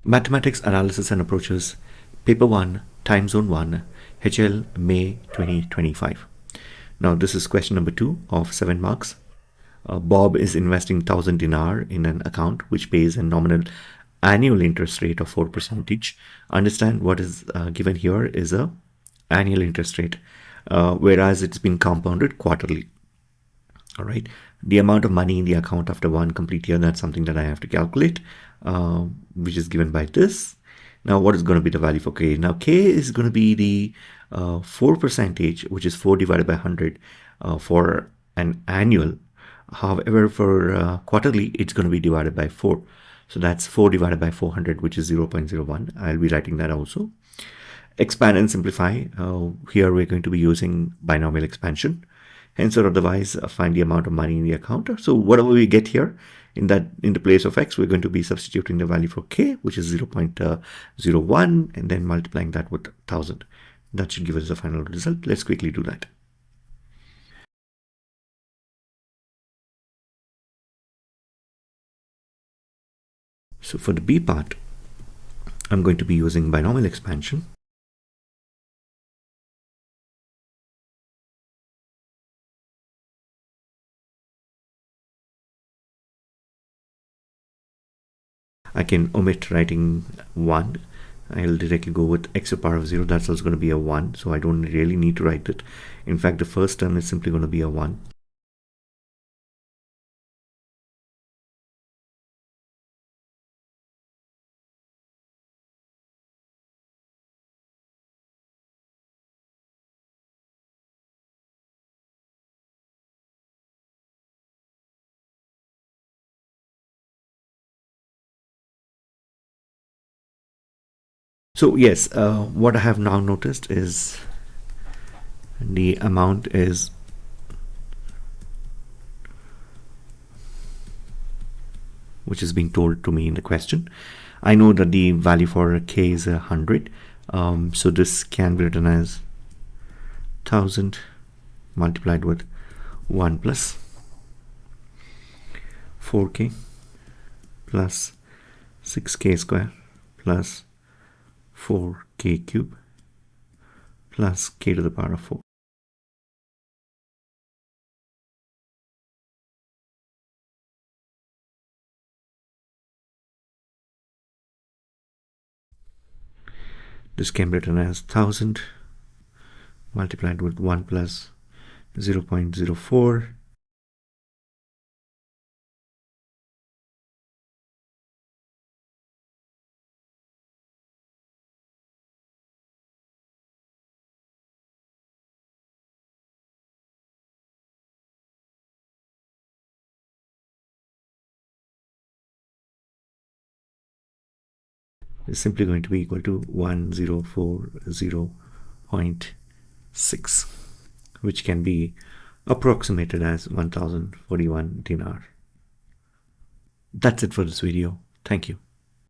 Mathematics Analysis and Approaches, Paper 1, Time Zone 1, HL, May 2025. Now this is question number 2 of 7 marks. Bob is investing 1000 dinar in an account which pays a nominal annual interest rate of 4%. Understand what is given here is a annual interest rate, whereas it's been compounded quarterly. All right, the amount of money in the account after one complete year, that's something that I have to calculate, which is given by this. Now what is going to be the value for K? Now K is going to be the 4%, which is 4 divided by 100 for an annual. However, for quarterly, it's going to be divided by 4. So that's 4 divided by 400, which is 0.01. I'll be writing that also. Expand and simplify. Here we're going to be using binomial expansion. Hence or otherwise, find the amount of money in the account. So whatever we get here, in the place of x, we're going to be substituting the value for k, which is 0.01, and then multiplying that with 1000. That should give us the final result. Let's quickly do that. So for the B part, I'm going to be using binomial expansion. I can omit writing 1. I'll directly go with x to the power of 0. That's also going to be a 1. So I don't really need to write it. In fact, the first term is simply going to be a 1. So yes, what I have now noticed is the amount is which is being told to me in the question. I know that the value for k is 100. So this can be written as 1000 multiplied with 1 plus 4k plus 6k square plus 4k cube plus k to the power of 4. This can be written as 1000 multiplied with 1 plus 0.04 is simply going to be equal to 1040.6, which can be approximated as 1041 dinar. That's it for this video. Thank you.